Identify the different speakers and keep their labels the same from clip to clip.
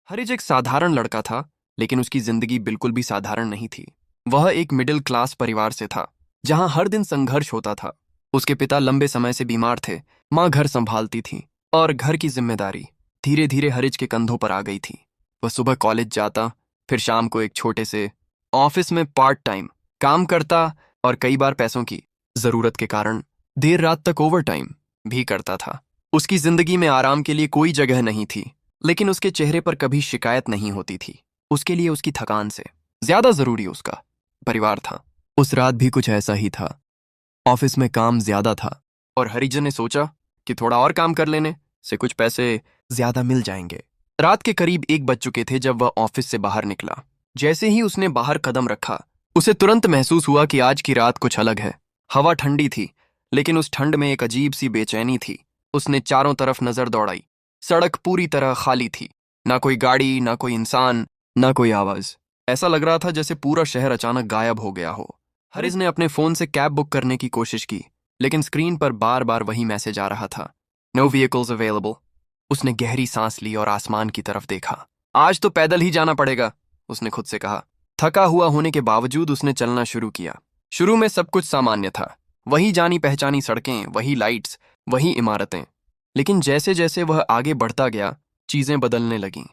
Speaker 1: हरिज एक साधारण लड़का था, लेकिन उसकी जिंदगी बिल्कुल भी साधारण नहीं थी। वह एक मिडिल क्लास परिवार से था, जहां हर दिन संघर्ष होता था। उसके पिता लंबे समय से बीमार थे, माँ घर संभालती थी, और घर की जिम्मेदारी धीरे धीरे हरिज के कंधों पर आ गई थी। वह सुबह कॉलेज जाता, फिर शाम को एक छोटे से ऑफिस में पार्ट टाइम काम करता, और कई बार पैसों की जरूरत के कारण देर रात तक ओवर टाइम भी करता था। उसकी जिंदगी में आराम के लिए कोई जगह नहीं थी, लेकिन उसके चेहरे पर कभी शिकायत नहीं होती थी। उसके लिए उसकी थकान से ज्यादा जरूरी उसका परिवार था। उस रात भी कुछ ऐसा ही था। ऑफिस में काम ज्यादा था, और हरिजन ने सोचा कि थोड़ा और काम कर लेने से कुछ पैसे ज्यादा मिल जाएंगे। रात के करीब 1 बज चुके थे जब वह ऑफिस से बाहर निकला। जैसे ही उसने बाहर कदम रखा, उसे तुरंत महसूस हुआ कि आज की रात कुछ अलग है। हवा ठंडी थी, लेकिन उस ठंड में एक अजीब सी बेचैनी थी। उसने चारों तरफ नजर दौड़ाई। सड़क पूरी तरह खाली थी। ना कोई गाड़ी, ना कोई इंसान, ना कोई आवाज। ऐसा लग रहा था जैसे पूरा शहर अचानक गायब हो गया हो। हरिज ने अपने फोन से कैब बुक करने की कोशिश की, लेकिन स्क्रीन पर बार बार वही मैसेज आ रहा था, नो व्हीकल्स अवेलेबल। उसने गहरी सांस ली और आसमान की तरफ देखा। आज तो पैदल ही जाना पड़ेगा, उसने खुद से कहा। थका हुआ होने के बावजूद उसने चलना शुरू किया। शुरू में सब कुछ सामान्य था, वही जानी पहचानी सड़कें, वही लाइट्स, वही इमारतें। लेकिन जैसे जैसे वह आगे बढ़ता गया, चीजें बदलने लगीं।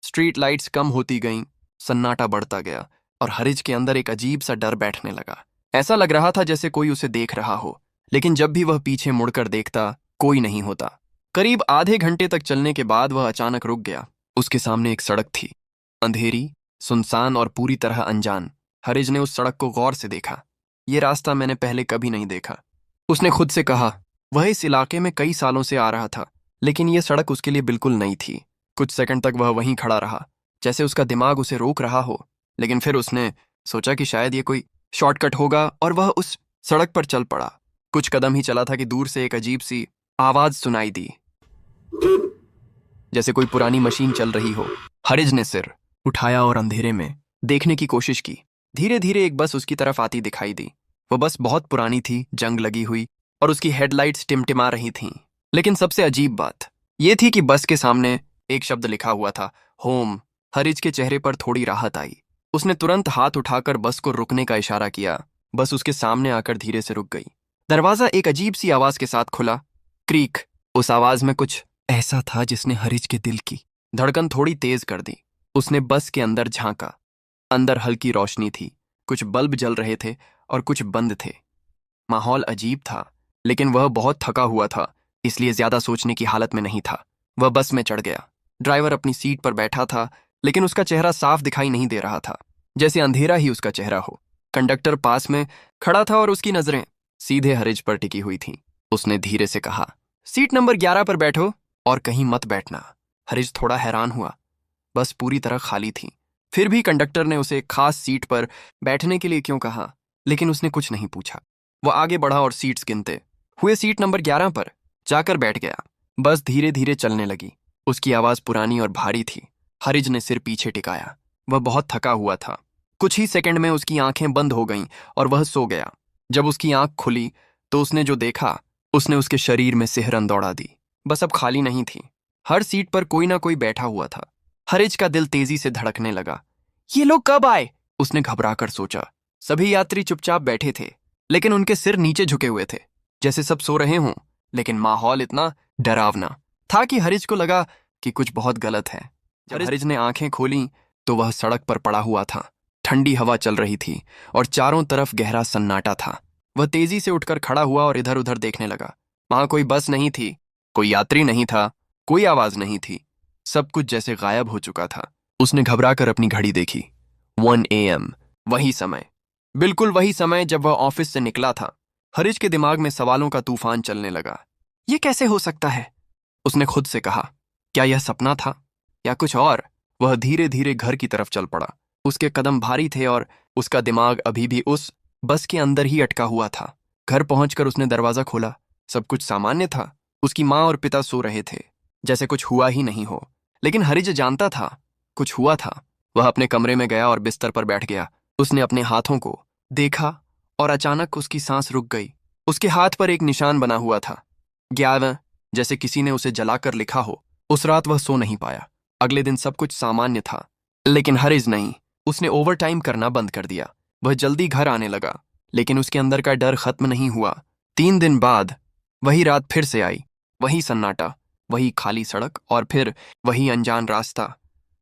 Speaker 1: स्ट्रीट लाइट्स कम होती गईं, सन्नाटा बढ़ता गया, और हरिज के अंदर एक अजीब सा डर बैठने लगा। ऐसा लग रहा था जैसे कोई उसे देख रहा हो, लेकिन जब भी वह पीछे मुड़कर देखता, कोई नहीं होता। करीब आधे घंटे तक चलने के बाद वह अचानक रुक गया। उसके सामने एक सड़क थी, अंधेरी, सुनसान और पूरी तरह अनजान। हरिज ने उस सड़क को गौर से देखा। ये रास्ता मैंने पहले कभी नहीं देखा, उसने खुद से कहा। वह इस इलाके में कई सालों से आ रहा था, लेकिन यह सड़क उसके लिए बिल्कुल नई थी। कुछ सेकंड तक वह वहीं खड़ा रहा, जैसे उसका दिमाग उसे रोक रहा हो। लेकिन फिर उसने सोचा कि शायद ये कोई शॉर्टकट होगा, और वह उस सड़क पर चल पड़ा। कुछ कदम ही चला था कि दूर से एक अजीब सी आवाज सुनाई दी, जैसे कोई पुरानी मशीन चल रही हो। हरिज ने सिर उठाया और अंधेरे में देखने की कोशिश की। धीरे धीरे एक बस उसकी तरफ आती दिखाई दी। वह बस बहुत पुरानी थी, जंग लगी हुई, और उसकी हेडलाइट्स टिमटिमा रही थीं। लेकिन सबसे अजीब बात यह थी कि बस के सामने एक शब्द लिखा हुआ था, होम। हरिज के चेहरे पर थोड़ी राहत आई। उसने तुरंत हाथ उठाकर बस को रुकने का इशारा किया। बस उसके सामने आकर धीरे से रुक गई। दरवाजा एक अजीब सी आवाज के साथ खुला, क्रीक। उस आवाज में कुछ ऐसा था जिसने हरिज के दिल की धड़कन थोड़ी तेज कर दी। उसने बस के अंदर झांका। अंदर हल्की रोशनी थी, कुछ बल्ब जल रहे थे और कुछ बंद थे। माहौल अजीब था, लेकिन वह बहुत थका हुआ था, इसलिए ज्यादा सोचने की हालत में नहीं था। वह बस में चढ़ गया। ड्राइवर अपनी सीट पर बैठा था, लेकिन उसका चेहरा साफ दिखाई नहीं दे रहा था, जैसे अंधेरा ही उसका चेहरा हो। कंडक्टर पास में खड़ा था और उसकी नजरें सीधे हरिज पर टिकी हुई थीं। उसने धीरे से कहा, सीट नंबर 11 पर बैठो और कहीं मत बैठना। हरिज थोड़ा हैरान हुआ। बस पूरी तरह खाली थी, फिर भी कंडक्टर ने उसे एक खास सीट पर बैठने के लिए क्यों कहा? लेकिन उसने कुछ नहीं पूछा। वह आगे बढ़ा और सीट्स गिनते हुए सीट नंबर 11 पर जाकर बैठ गया। बस धीरे धीरे चलने लगी। उसकी आवाज पुरानी और भारी थी। हरिज ने सिर पीछे टिकाया। वह बहुत थका हुआ था। कुछ ही सेकंड में उसकी आंखें बंद हो गईं और वह सो गया। जब उसकी आंख खुली तो उसने जो देखा, उसने उसके शरीर में सिहरन दौड़ा दी। बस अब खाली नहीं थी, हर सीट पर कोई ना कोई बैठा हुआ था। हरिज का दिल तेजी से धड़कने लगा। ये लोग कब आए? उसने घबराकर सोचा। सभी यात्री चुपचाप बैठे थे, लेकिन उनके सिर नीचे झुके हुए थे, जैसे सब सो रहे हों। लेकिन माहौल इतना डरावना था कि हरिज को लगा कि कुछ बहुत गलत है। जब हरिज ने आंखें खोलीं तो वह सड़क पर पड़ा हुआ था। ठंडी हवा चल रही थी और चारों तरफ गहरा सन्नाटा था। वह तेजी से उठकर खड़ा हुआ और इधर उधर देखने लगा। वहां कोई बस नहीं थी, कोई यात्री नहीं था, कोई आवाज नहीं थी। सब कुछ जैसे गायब हो चुका था। उसने घबराकर अपनी घड़ी देखी। 1 AM, वही समय, बिल्कुल वही समय जब वह ऑफिस से निकला था। हरिज के दिमाग में सवालों का तूफान चलने लगा। यह कैसे हो सकता है? उसने खुद से कहा। क्या यह सपना था या कुछ और? वह धीरे धीरे घर की तरफ चल पड़ा। उसके कदम भारी थे और उसका दिमाग अभी भी उस बस के अंदर ही अटका हुआ था। घर पहुंचकर उसने दरवाजा खोला। सब कुछ सामान्य था। उसकी माँ और पिता सो रहे थे, जैसे कुछ हुआ ही नहीं हो। लेकिन हरिज जानता था कुछ हुआ था। वह अपने कमरे में गया और बिस्तर पर बैठ गया। उसने अपने हाथों को देखा और अचानक उसकी सांस रुक गई। उसके हाथ पर एक निशान बना हुआ था, 11, जैसे किसी ने उसे जलाकर लिखा हो। उस रात वह सो नहीं पाया। अगले दिन सब कुछ सामान्य था, लेकिन हरिज नहीं। उसने ओवरटाइम करना बंद कर दिया। वह जल्दी घर आने लगा, लेकिन उसके अंदर का डर खत्म नहीं हुआ। 3 दिन बाद वही रात फिर से आई। वही सन्नाटा, वही खाली सड़क और फिर वही अनजान रास्ता।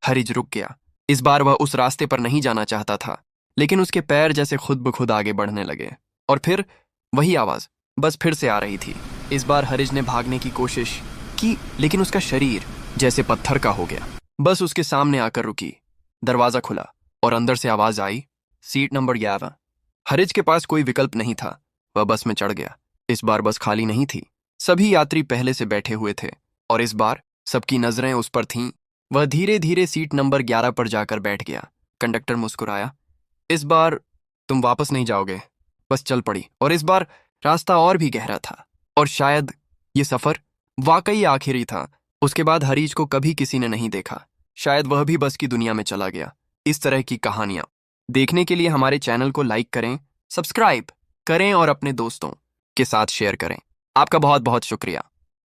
Speaker 1: हरिज रुक गया। इस बार वह उस रास्ते पर नहीं जाना चाहता था, लेकिन उसके पैर जैसे खुद ब खुद आगे बढ़ने लगे। और फिर वही आवाज बस फिर से आ रही थी। इस बार हरिज ने भागने की कोशिश की, लेकिन उसका शरीर जैसे पत्थर का हो गया। बस उसके सामने आकर रुकी। दरवाजा खुला और अंदर से आवाज आई, सीट नंबर 11। हरिज के पास कोई विकल्प नहीं था। वह बस में चढ़ गया। इस बार बस खाली नहीं थी। सभी यात्री पहले से बैठे हुए थे और इस बार सबकी नजरें उस पर थीं। वह धीरे धीरे सीट नंबर 11 पर जाकर बैठ गया। कंडक्टर मुस्कुराया, इस बार तुम वापस नहीं जाओगे। बस चल पड़ी और इस बार रास्ता और भी गहरा था और शायद ये सफर वाकई आखिरी था। उसके बाद हरीश को कभी किसी ने नहीं देखा। शायद वह भी बस की दुनिया में चला गया। इस तरह की कहानियां देखने के लिए हमारे चैनल को लाइक करें, सब्सक्राइब करें और अपने दोस्तों के साथ शेयर करें। आपका बहुत बहुत शुक्रिया।